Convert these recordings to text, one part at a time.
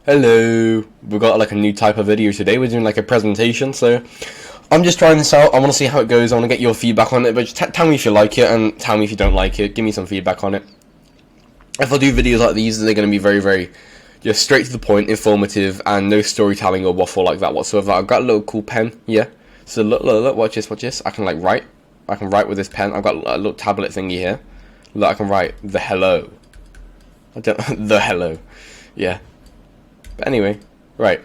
Hello, we've got like a new type of video today. We're doing like a presentation, so I'm just trying this out. I want to see how it goes. I want to get your feedback on it, but just tell me if you like it and tell me if you don't like it. Give me some feedback on it. If I do videos like these, they're going to be very just straight to the point, informative, and no storytelling or waffle like that whatsoever. I've got a little cool pen, yeah. So look, watch this. I can like write. I can write with this pen. I've got a little tablet thingy here. Look, I can write the hello. The hello, yeah. But anyway, right.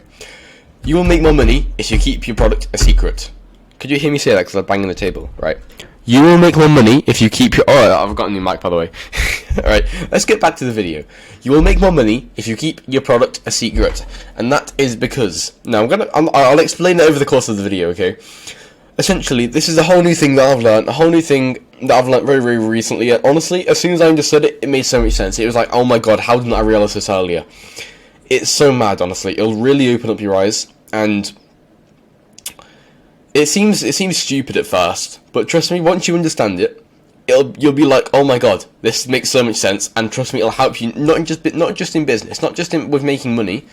You will make more money if you keep your product a secret. Could you hear me say that because I'm banging the table, right? You will make more money if you keep your... Oh, I've got a new mic, by the way. Alright, let's get back to the video. You will make more money if you keep your product a secret. And that is because... Now, I'll explain it over the course of the video, okay? Essentially, this is a whole new thing that I've learned. A whole new thing that I've learned very recently. And honestly, as soon as I understood it, it made so much sense. It was like, oh my god, how didn't I realise this earlier? It's so mad, honestly. It'll really open up your eyes, and it seems stupid at first, but trust me, once you understand it, you'll be like, oh my god, this makes so much sense. And trust me, it'll help you not just in business, not just with making money,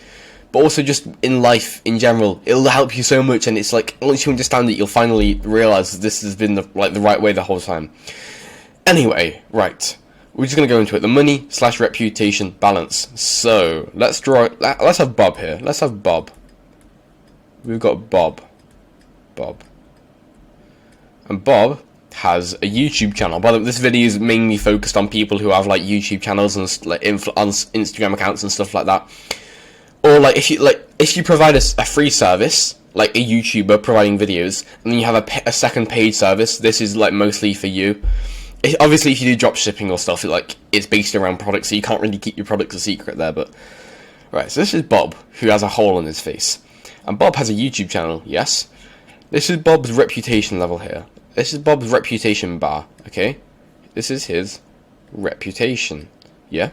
but also just in life in general. It'll help you so much, and it's like once you understand it, you'll finally realize that this has been the right way the whole time. Anyway, right. We're just going to go into it. The money/reputation balance. So, let's have Bob here. Let's have Bob. We've got Bob. And Bob has a YouTube channel. By the way, this video is mainly focused on people who have like YouTube channels and like on Instagram accounts and stuff like that. Or like if you provide a free service, like a YouTuber providing videos, and then you have a second paid service, this is like mostly for you. Obviously, if you do drop shipping or stuff, it's based around products, so you can't really keep your products a secret there. But right, so this is Bob, who has a hole in his face, and Bob has a YouTube channel. Yes, this is Bob's reputation level here. This is Bob's reputation bar. Okay, this is his reputation. Yeah,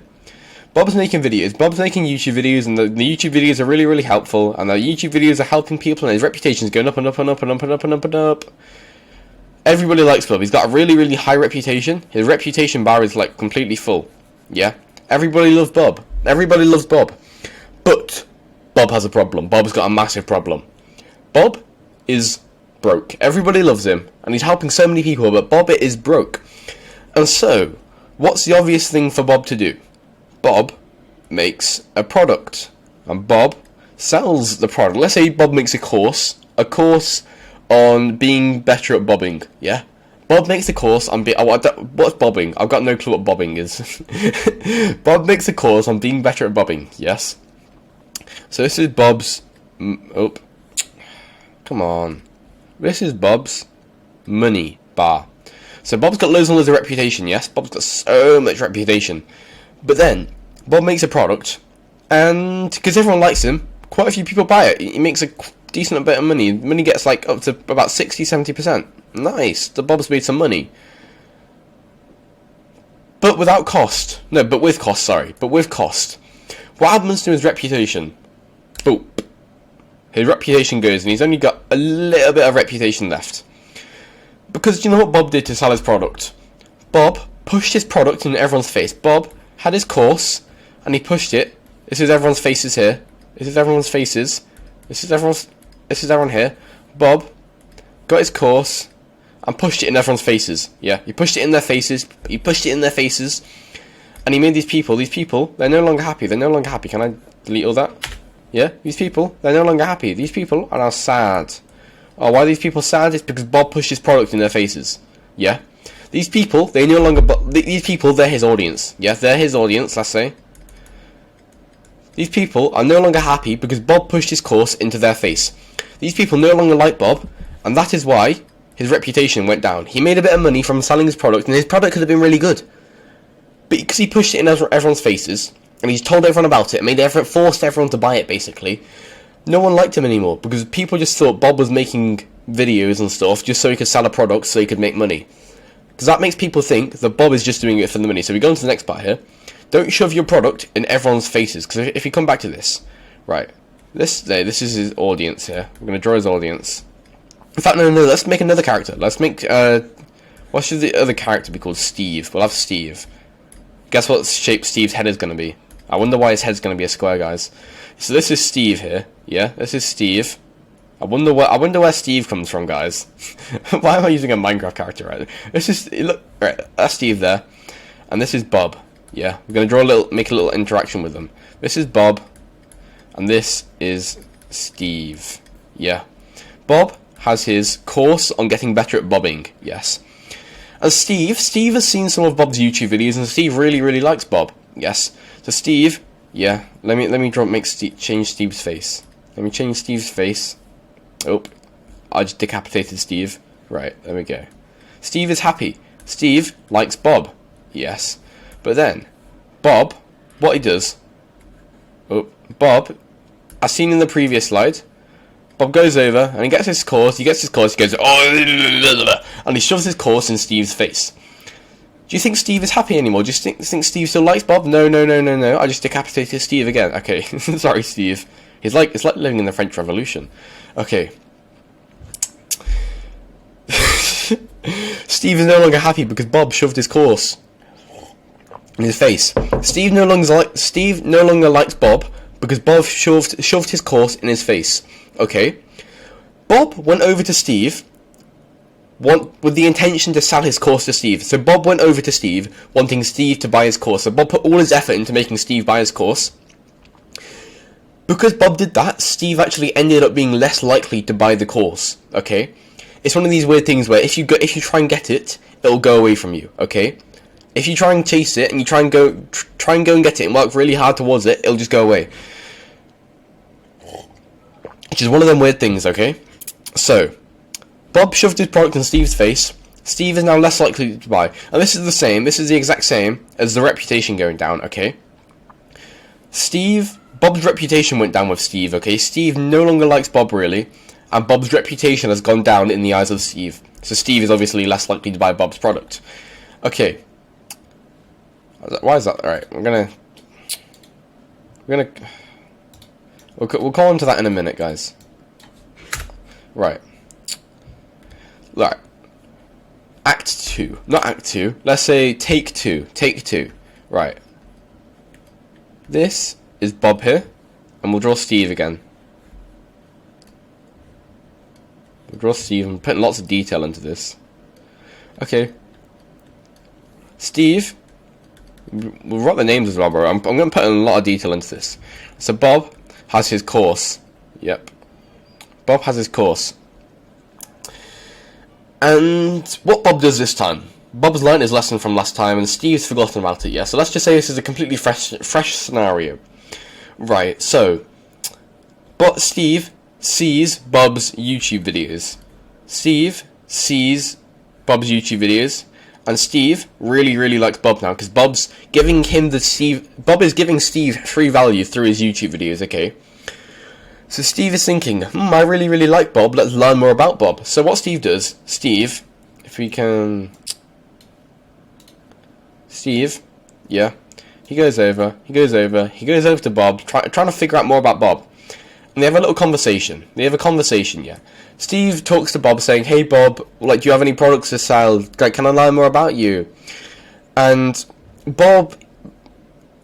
Bob's making videos. Bob's making YouTube videos, and the YouTube videos are really helpful, and the YouTube videos are helping people, and his reputation is going up and up and up and up and up and up and up. Everybody likes Bob. He's got a really high reputation. His reputation bar is like completely full. Yeah? Everybody loves Bob. Everybody loves Bob. But Bob has a problem. Bob's got a massive problem. Bob is broke. Everybody loves him, and he's helping so many people, but Bob is broke. And so, what's the obvious thing for Bob to do? Bob makes a product, and Bob sells the product. Let's say Bob makes a course on being better at bobbing, yeah? Bob makes a course on what's bobbing? I've got no clue what bobbing is. Bob makes a course on being better at bobbing, yes? So this is Bob's... Oh. Come on. This is Bob's money bar. So Bob's got loads and loads of reputation, yes? Bob's got so much reputation. But then, Bob makes a product, and because everyone likes him, quite a few people buy it. He makes a decent bit of money. Money gets like up to about 60-70%. Nice. The Bob's made some money. But without cost. No, but with cost, sorry. But with cost. What happens to his reputation? Boop. His reputation goes, and he's only got a little bit of reputation left. Because you know what Bob did to sell his product? Bob pushed his product in everyone's face. Bob had his course, and he pushed it. This is everyone's faces here. This is everyone's faces. This is everyone here. Bob got his course and pushed it in everyone's faces. Yeah, he pushed it in their faces. He pushed it in their faces, and he made these people, they're no longer happy. They're no longer happy. Can I delete all that? Yeah, these people, they're no longer happy. These people are now sad. Oh, why are these people sad? It's because Bob pushed his product in their faces. Yeah, these people, they're his audience. Yeah, they're his audience, let's say. These people are no longer happy because Bob pushed his course into their face. These people no longer like Bob, and that is why his reputation went down. He made a bit of money from selling his product, and his product could have been really good. But because he pushed it in everyone's faces, and he's told everyone about it, forced everyone to buy it, basically, no one liked him anymore, because people just thought Bob was making videos and stuff just so he could sell a product so he could make money. Because that makes people think that Bob is just doing it for the money. So we go on to the next part here. Don't shove your product in everyone's faces, because if you come back to this, right, this is his audience here. I'm going to draw his audience. In fact, no, let's make another character. Let's make, what should the other character be called? Steve. We'll have Steve. Guess what shape Steve's head is going to be? I wonder why his head's going to be a square, guys. So this is Steve here. Yeah, this is Steve. I wonder where Steve comes from, guys. Why am I using a Minecraft character right? This is look right. That's Steve there, and this is Bob. Yeah, we're gonna make a little interaction with them. This is Bob, and this is Steve. Yeah, Bob has his course on getting better at bobbing. Yes, and Steve has seen some of Bob's YouTube videos, and Steve really likes Bob. Yes, so Steve. Yeah, let me change Steve's face. Let me change Steve's face. Oh, I just decapitated Steve. Right, there we go. Steve is happy. Steve likes Bob. Yes. But then, Bob, what he does... Oh, Bob, as seen in the previous slide, Bob goes over and he gets his course, he goes, oh, and he shoves his course in Steve's face. Do you think Steve is happy anymore? Do you think Steve still likes Bob? No, I just decapitated Steve again. Okay, sorry, Steve. It's like living in the French Revolution. Okay. Steve is no longer happy because Bob shoved his course in his face. Steve no longer likes Bob because Bob shoved his course in his face. Okay. Bob went over to Steve with the intention to sell his course to Steve. So Bob went over to Steve wanting Steve to buy his course. So Bob put all his effort into making Steve buy his course. Because Bob did that, Steve actually ended up being less likely to buy the course, okay? It's one of these weird things where if you try and get it, it'll go away from you, okay? If you try and chase it and you try and go and get it and work really hard towards it, it'll just go away. Which is one of them weird things, okay? So, Bob shoved his product in Steve's face. Steve is now less likely to buy. And this is the exact same as the reputation going down, okay? Bob's reputation went down with Steve, okay? Steve no longer likes Bob, really, and Bob's reputation has gone down in the eyes of Steve. So Steve is obviously less likely to buy Bob's product. Okay. Why is that? Alright, we'll call on to that in a minute, guys. Right. Right. Act 2. Not Act 2. Let's say Take 2. Take 2. Right. This is Bob here, and we'll draw Steve again. We'll draw Steve. I'm putting lots of detail into this. Okay. Steve. We'll write the names as well, bro. I'm going to put a lot of detail into this. So Bob has his course. Yep. Bob has his course. And what Bob does this time? Bob's learnt his lesson from last time, and Steve's forgotten about it. Yeah. So let's just say this is a completely fresh scenario. Right, so, but Steve sees Bob's YouTube videos. Steve sees Bob's YouTube videos, and Steve really likes Bob now, because Bob is giving Steve free value through his YouTube videos, okay? So Steve is thinking, I really like Bob, let's learn more about Bob. So what Steve does, if we can... Steve, yeah. He goes over to Bob, trying to figure out more about Bob. And they have a little conversation. Yeah. Steve talks to Bob saying, hey Bob, like, do you have any products to sell? Like, can I learn more about you? And Bob...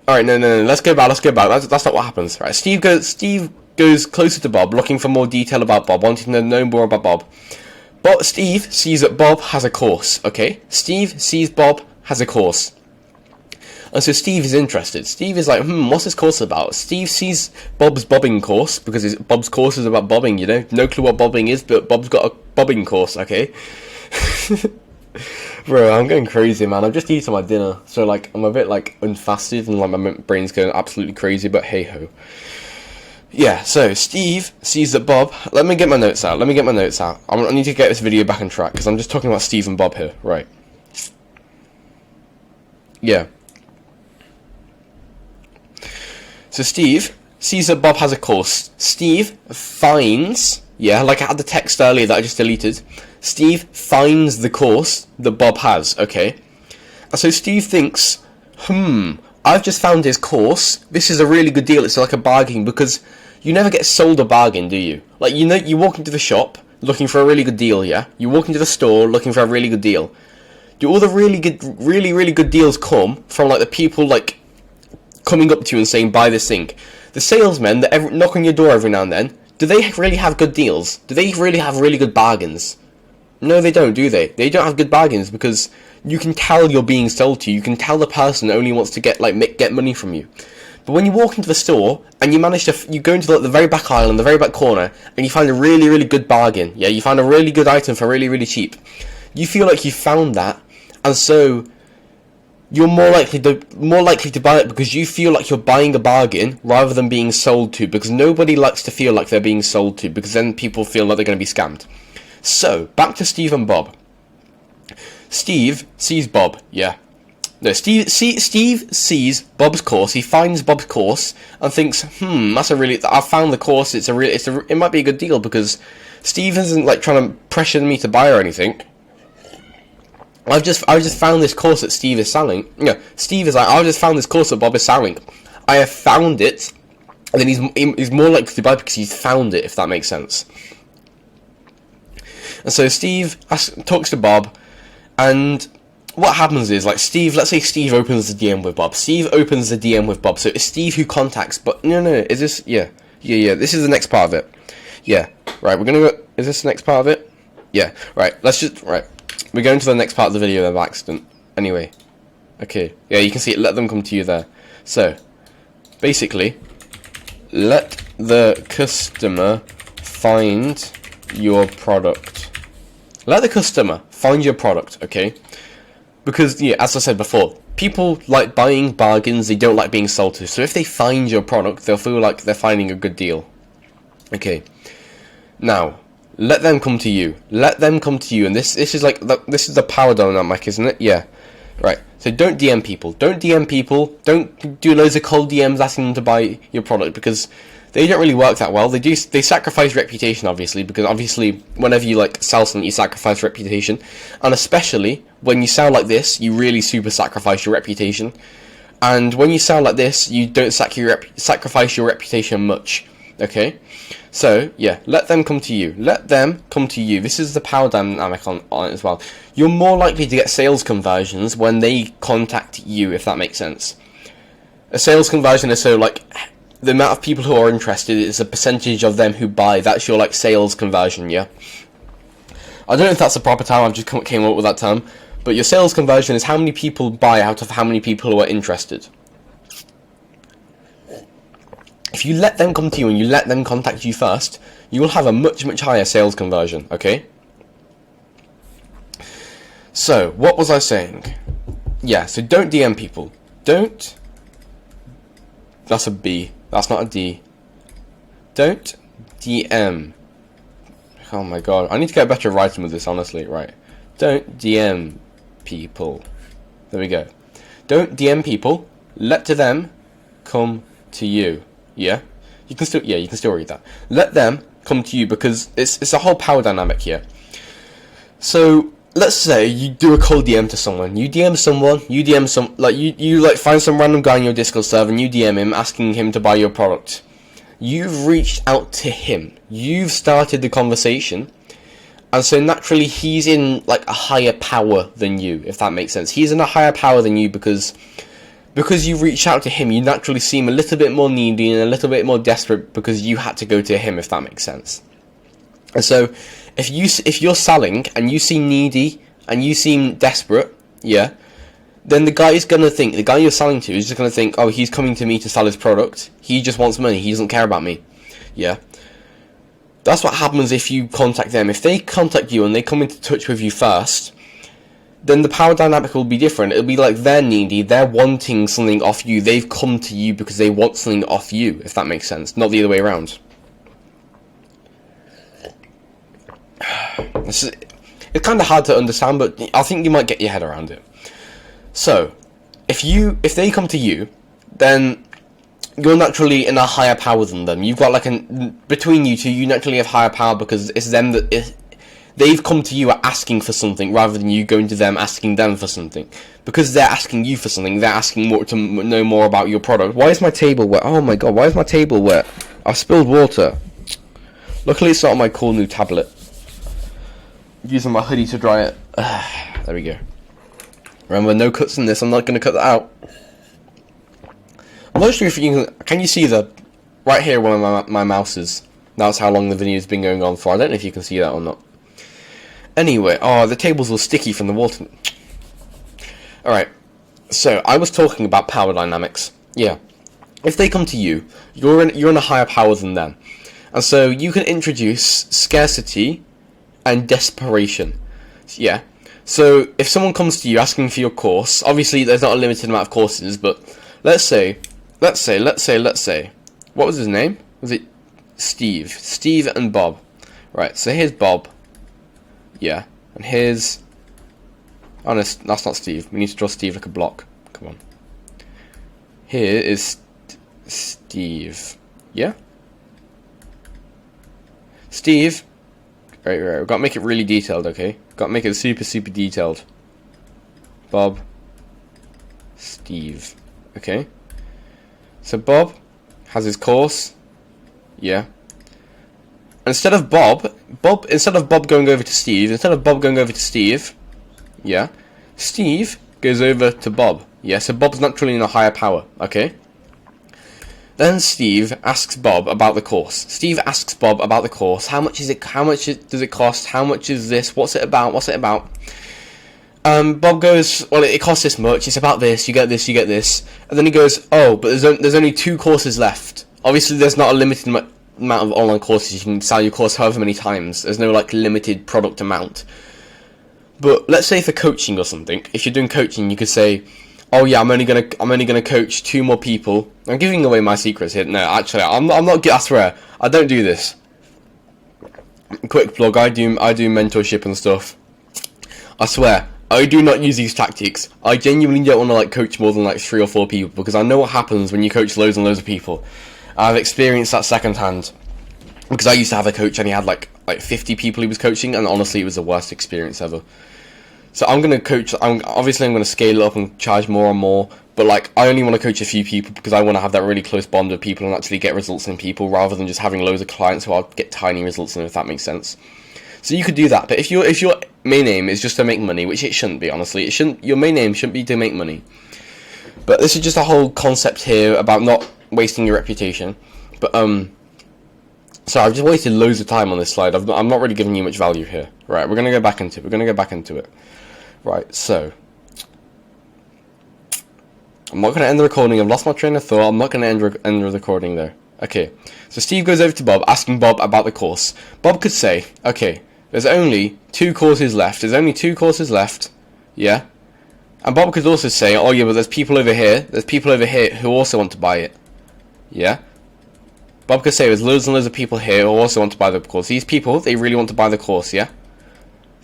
Alright, no, let's go back. That's not what happens. Right, Steve goes closer to Bob, looking for more detail about Bob, wanting to know more about Bob. But Steve sees that Bob has a course, okay? Steve sees Bob has a course. And so Steve is interested. Steve is like, what's this course about? Steve sees Bob's bobbing course, because Bob's course is about bobbing, you know? No clue what bobbing is, but Bob's got a bobbing course, okay? Bro, I'm going crazy, man. I've just eaten my dinner, so, like, I'm a bit, like, unfasted, and, like, my brain's going absolutely crazy, but hey-ho. Yeah, so Steve sees that Bob... Let me get my notes out. I need to get this video back on track, because I'm just talking about Steve and Bob here. Right. Yeah. So Steve sees that Bob has a course. Steve finds... Yeah, like I had the text earlier that I just deleted. Steve finds the course that Bob has, okay? And so Steve thinks, I've just found his course. This is a really good deal. It's like a bargain, because you never get sold a bargain, do you? Like, you know, you walk into the shop looking for a really good deal, yeah? You walk into the store looking for a really good deal. Do all the really good deals come from, like, the people, like, coming up to you and saying, buy this thing. The salesmen that knock on your door every now and then, do they really have good deals? Do they really have really good bargains? No, they don't, do they? They don't have good bargains because you can tell you're being sold to. You can tell the person only wants to get money from you. But when you walk into the store and you manage to, you go into the very back aisle in the very back corner and you find a really, really good bargain. Yeah, you find a really good item for really, really cheap. You feel like you found that, and so you're more likely to buy it because you feel like you're buying a bargain rather than being sold to, because nobody likes to feel like they're being sold to, because then people feel like they're going to be scammed. So, back to Steve and Bob. Steve sees Bob, yeah. No, Steve sees Bob's course, he finds Bob's course, and thinks, I've found the course, it might be a good deal, because Steve isn't, like, trying to pressure me to buy or anything. I've just found this course that Steve is selling. No, Steve is like, I've just found this course that Bob is selling. I have found it, and then he's more likely to buy it because he's found it, if that makes sense. And so Steve talks to Bob, and what happens is, like, let's say Steve opens the DM with Bob. Steve opens the DM with Bob, so it's Steve who contacts, but no, is this, yeah, this is the next part of it. Yeah, right, is this the next part of it? Yeah, right, we're going to the next part of the video by accident. Anyway, okay, yeah, you can see it, let them come to you there. So, basically, let the customer find your product. Let the customer find your product, okay? Because, yeah, as I said before, people like buying bargains, they don't like being sold to. So if they find your product, they'll feel like they're finding a good deal. Okay. Now, let them come to you. Let them come to you. And this is like, this is the power dynamic, isn't it? Yeah. Right. So don't DM people. Don't DM people. Don't do loads of cold DMs asking them to buy your product, because they don't really work that well. They sacrifice reputation, obviously, because obviously whenever you like sell something, you sacrifice reputation, and especially when you sound like this, you really super sacrifice your reputation. And when you sound like this, you don't sacrifice your reputation much. Okay, so yeah, let them come to you. Let them come to you. This is the power dynamic on it as well. You're more likely to get sales conversions when they contact you, if that makes sense. A sales conversion is so like, the amount of people who are interested is a percentage of them who buy. That's your, like, sales conversion, yeah? I don't know if that's the proper term, I've just came up with that term. But your sales conversion is how many people buy out of how many people who are interested. If you let them come to you and you let them contact you first, you will have a much, much higher sales conversion, okay? So, what was I saying? Yeah, so don't DM people. Don't... That's a B. That's not a D. Don't DM. Oh my god. I need to get better at writing with this, honestly. Right. Don't DM people. There we go. Don't DM people. Let them come to you. Yeah? You can still read that. Let them come to you, because it's a whole power dynamic here. So, let's say you do a cold DM to someone. You DM someone, you find some random guy in your Discord server and you DM him asking him to buy your product. You've reached out to him. You've started the conversation. And so naturally he's in like a higher power than you, if that makes sense. He's in a higher power than you because you reached out to him, you naturally seem a little bit more needy and a little bit more desperate because you had to go to him, if that makes sense. And so if you're selling and you seem needy and you seem desperate, yeah, then the guy you're selling to is just going to think, oh, he's coming to me to sell his product. He just wants money. He doesn't care about me. Yeah. That's what happens if you contact them. If they contact you and they come into touch with you first, then the power dynamic will be different. It'll be like they're needy, they're wanting something off you, they've come to you because they want something off you, if that makes sense, not the other way around. It's kind of hard to understand, but I think you might get your head around it. So, if they come to you, then you're naturally in a higher power than them. You've got between you two, you naturally have higher power because it's them that they've come to you asking for something rather than you going to them asking them for something. Because they're asking you for something, they're asking to know more about your product. Why is my table wet? Oh my god, why is my table wet? I've spilled water. Luckily it's not on my cool new tablet. I'm using my hoodie to dry it. There we go. Remember, no cuts in this, I'm not going to cut that out. I'm not sure if you can you see the right here where my mouse is. That's how long the video's been going on for. I don't know if you can see that or not. Anyway, oh, the table's all sticky from the water. Alright, so I was talking about power dynamics. Yeah, if they come to you, you're in a higher power than them. And so you can introduce scarcity and desperation. Yeah, so if someone comes to you asking for your course, obviously there's not a limited amount of courses, but let's say, what was his name? Was it Steve? Steve and Bob. Right, so here's Bob. Yeah, and here's... Oh no, that's not Steve. We need to draw Steve like a block. Come on. Here is Steve. Yeah? Steve. Right, we've got to make it really detailed, okay? Got to make it super detailed. Bob. Steve. Okay? So Bob has his course. Yeah. Instead of Bob going over to Steve, yeah, Steve goes over to Bob. Yeah, so Bob's naturally in a higher power, okay? Then Steve asks Bob about the course. How much is it? How much does it cost? How much is this? What's it about? Bob goes, well, it costs this much. It's about this. You get this. And then he goes, oh, but there's only 2 courses left. Obviously, there's not a limited amount of online courses. You can sell your course however many times. There's no like limited product amount. But let's say for coaching or something, if you're doing coaching, you could say, oh yeah, I'm only gonna coach 2 more people. I'm giving away my secrets here. No, actually, I'm not. I swear, I don't do this. Quick plug: I do mentorship and stuff. I swear, I do not use these tactics. I genuinely don't want to like coach more than like 3 or 4 people, because I know what happens when you coach loads and loads of people. I've experienced that secondhand, because I used to have a coach and he had like 50 people he was coaching, and honestly, it was the worst experience ever. So I'm going to coach, I'm going to scale it up and charge more and more, but like, I only want to coach a few people because I want to have that really close bond with people and actually get results in people, rather than just having loads of clients who I'll get tiny results in, if that makes sense. So you could do that, but if your main aim is just to make money, which it shouldn't be, honestly, your main aim shouldn't be to make money. But this is just a whole concept here about not wasting your reputation. But so I've just wasted loads of time on this slide. I'm not really giving you much value here. Right, we're gonna go back into it. Right, so I'm not gonna end the recording. I've lost my train of thought. I'm not gonna end the recording there. Okay, so Steve goes over to Bob, asking Bob about the course. Bob could say, okay, there's only 2 courses left. Yeah. And Bob could also say, oh yeah, but there's people over here who also want to buy it. Yeah. Bob could say there's loads and loads of people here who also want to buy the course. These people, they really want to buy the course, yeah?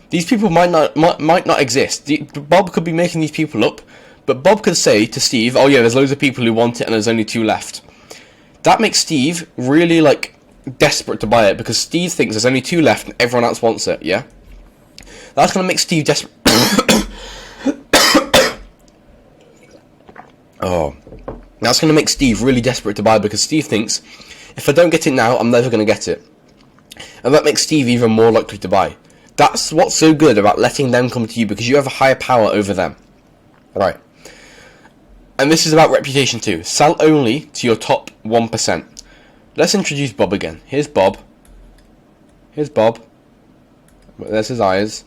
These people might not exist. Bob could be making these people up, but Bob could say to Steve, oh yeah, there's loads of people who want it and there's only 2 left. That makes Steve really like desperate to buy it, because Steve thinks there's only 2 left and everyone else wants it, yeah? That's going to make Steve desperate. Oh. That's going to make Steve really desperate to buy, because Steve thinks, if I don't get it now, I'm never going to get it. And that makes Steve even more likely to buy. That's what's so good about letting them come to you, because you have a higher power over them. Right. And this is about reputation too. Sell only to your top 1%. Let's introduce Bob again. Here's Bob. There's his eyes.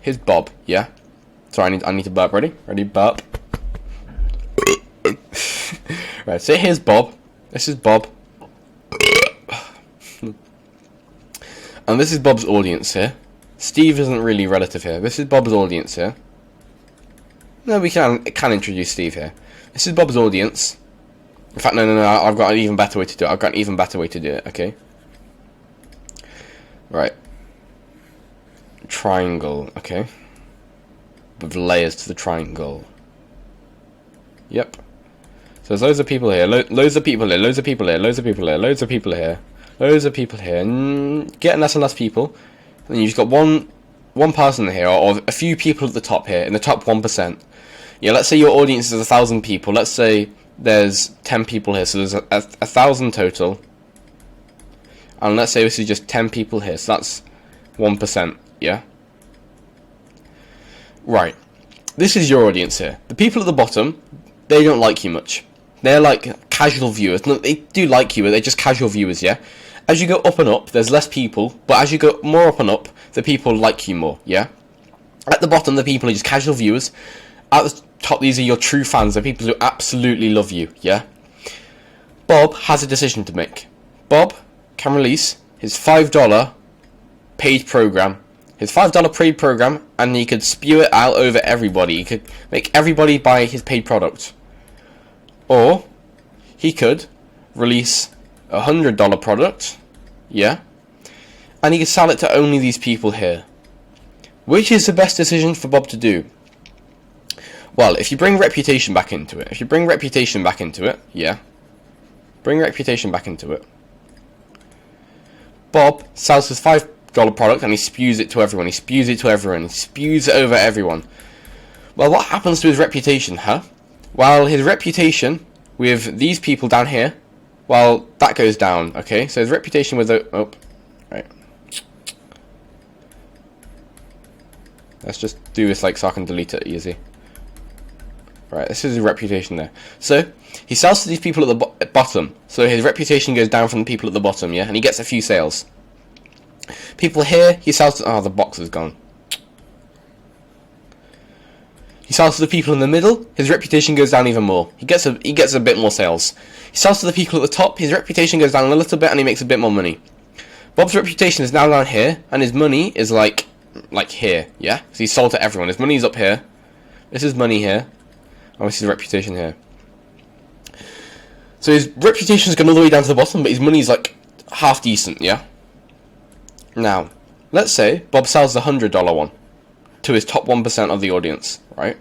Here's Bob, yeah? Sorry, I need to burp. Ready? Burp. Right, so here's Bob. This is Bob. And this is Bob's audience here. Steve isn't really relative here. This is Bob's audience here. No, we can introduce Steve here. This is Bob's audience. In fact, no, I've got an even better way to do it. Okay. Right. Triangle. Okay. With layers to the triangle. Yep. So there's loads of people here. Loads of people here. And getting less and less people. And you've got one person here, or a few people at the top here, in the top 1%. Yeah, let's say your audience is 1,000 people. Let's say there's 10 people here, so there's 1,000 total. And let's say this is just 10 people here, so that's 1%, yeah? Right. This is your audience here. The people at the bottom, they don't like you much. They're like casual viewers. No, they do like you, but they're just casual viewers, yeah? As you go up and up, there's less people, but as you go more up and up, the people like you more, yeah? At the bottom, the people are just casual viewers. At the top, these are your true fans, the people who absolutely love you, yeah? Bob has a decision to make. Bob can release his $5 paid program. His $5 paid program, and he could spew it out over everybody. He could make everybody buy his paid product. Or he could release a $100 product, yeah, and he could sell it to only these people here. Which is the best decision for Bob to do? Well, if you bring reputation back into it, yeah, bring reputation back into it. Bob sells his $5 product and he spews it to everyone. He spews it over everyone. Well, what happens to his reputation, huh? Well, his reputation with these people down here, well, that goes down, okay? So his reputation with the... Oh, right. Let's just do this like so I can delete it easy. Right, this is his reputation there. So, he sells to these people at the bottom. So his reputation goes down from the people at the bottom, yeah? And he gets a few sales. People here, he sells to... Oh, the box is gone. He sells to the people in the middle, his reputation goes down even more. He gets a bit more sales. He sells to the people at the top, his reputation goes down a little bit and he makes a bit more money. Bob's reputation is now down here, and his money is like here, yeah? Because he's sold to everyone. His money's up here. This is money here. And this is reputation here. So his reputation's gone all the way down to the bottom, but his money's like half decent, yeah? Now, let's say Bob sells the $100 one to his top 1% of the audience, right?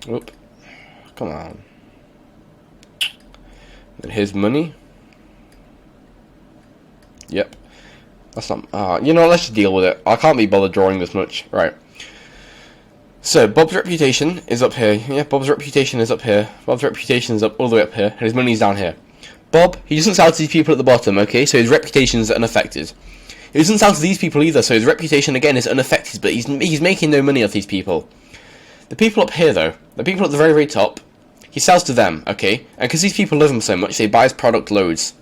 Oop. Come on. And his money. Yep. That's not... you know, let's just deal with it. I can't be bothered drawing this much. Right. So, Bob's reputation is up here. Yeah, Bob's reputation is up here. Bob's reputation is up all the way up here. And his money's down here. Bob, he doesn't sell to these people at the bottom, okay? So his reputation is unaffected. He doesn't sell to these people either, so his reputation again is unaffected, but he's making no money off these people. The people up here though, the people at the very, very top, he sells to them, okay? And because these people love him so much, they buy his product loads.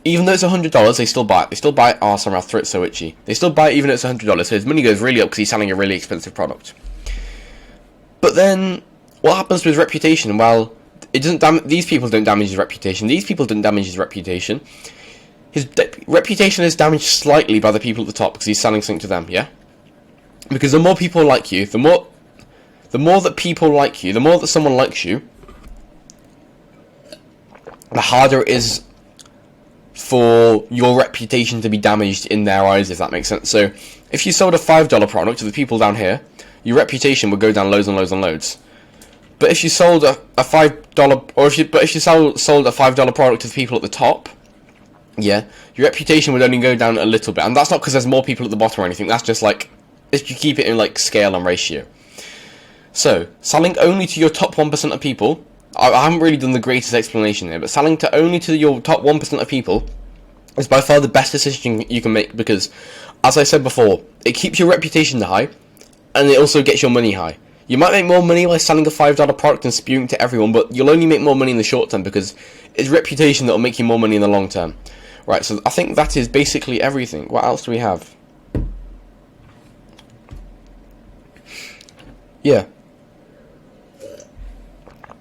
Even though it's $100, they still buy it. They still buy it. Oh, sorry, my throat's so itchy. They still buy it even though it's $100, so his money goes really up because he's selling a really expensive product. But then, what happens to his reputation? Well, it doesn't these people don't damage his reputation. These people don't damage his reputation. His reputation is damaged slightly by the people at the top because he's selling something to them, yeah? Because the more people like you, the more that people like you, the more that someone likes you, the harder it is for your reputation to be damaged in their eyes, if that makes sense. So, if you sold a $5 product to the people down here, your reputation would go down loads and loads and loads. But if you sold a $5, or if you sold a $5 product to the people at the top, yeah, your reputation would only go down a little bit, and that's not because there's more people at the bottom or anything. That's just like if you keep it in like scale and ratio. So selling only to your top 1% of people, I haven't really done the greatest explanation here, but selling to only to your top 1% of people is by far the best decision you can make because, as I said before, it keeps your reputation high, and it also gets your money high. You might make more money by selling a $5 product and spewing to everyone, but you'll only make more money in the short term because it's reputation that will make you more money in the long term. Right, so I think that is basically everything. What else do we have? Yeah.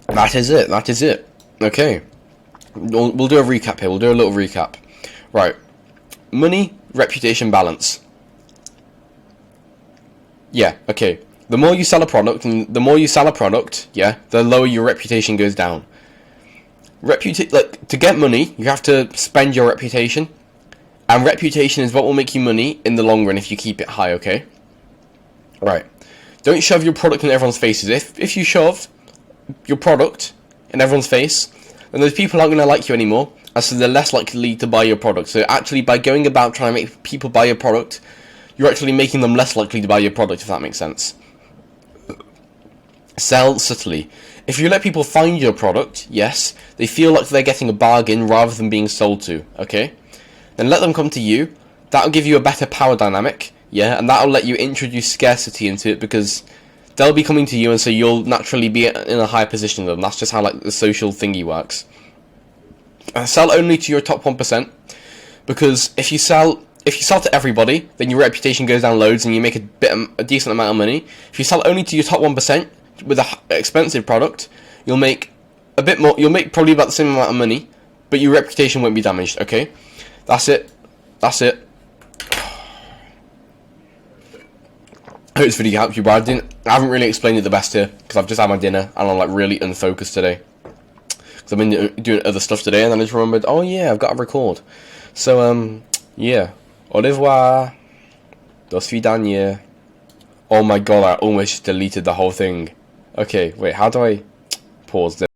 That is it. Okay. We'll do a recap here. We'll do a little recap. Right. Money, reputation, balance. Yeah, okay. The more you sell a product, yeah, the lower your reputation goes down. To get money, you have to spend your reputation, and reputation is what will make you money in the long run if you keep it high, okay? Right. Don't shove your product in everyone's faces. If you shove your product in everyone's face, then those people aren't going to like you anymore, and so they're less likely to buy your product. So actually, by going about trying to make people buy your product, you're actually making them less likely to buy your product, if that makes sense. Sell subtly. If you let people find your product, yes, they feel like they're getting a bargain rather than being sold to, okay? Then let them come to you. That'll give you a better power dynamic, yeah, and that'll let you introduce scarcity into it because they'll be coming to you, and so you'll naturally be in a higher position than them. That's just how like the social thingy works. Sell only to your top 1%, because if you sell to everybody, then your reputation goes down loads, and you make a decent amount of money. If you sell only to your top 1% with an expensive product, you'll make a bit more. You'll make probably about the same amount of money, but your reputation won't be damaged. Okay, that's it. That's it. I hope this video helped you, but I haven't really explained it the best here, because I've just had my dinner and I'm like really unfocused today. Because I've been doing other stuff today, and then I just remembered, oh yeah, I've got to record. So yeah, au revoir, do svidaniya. Oh my god, I almost deleted the whole thing. Okay, wait, how do I pause this?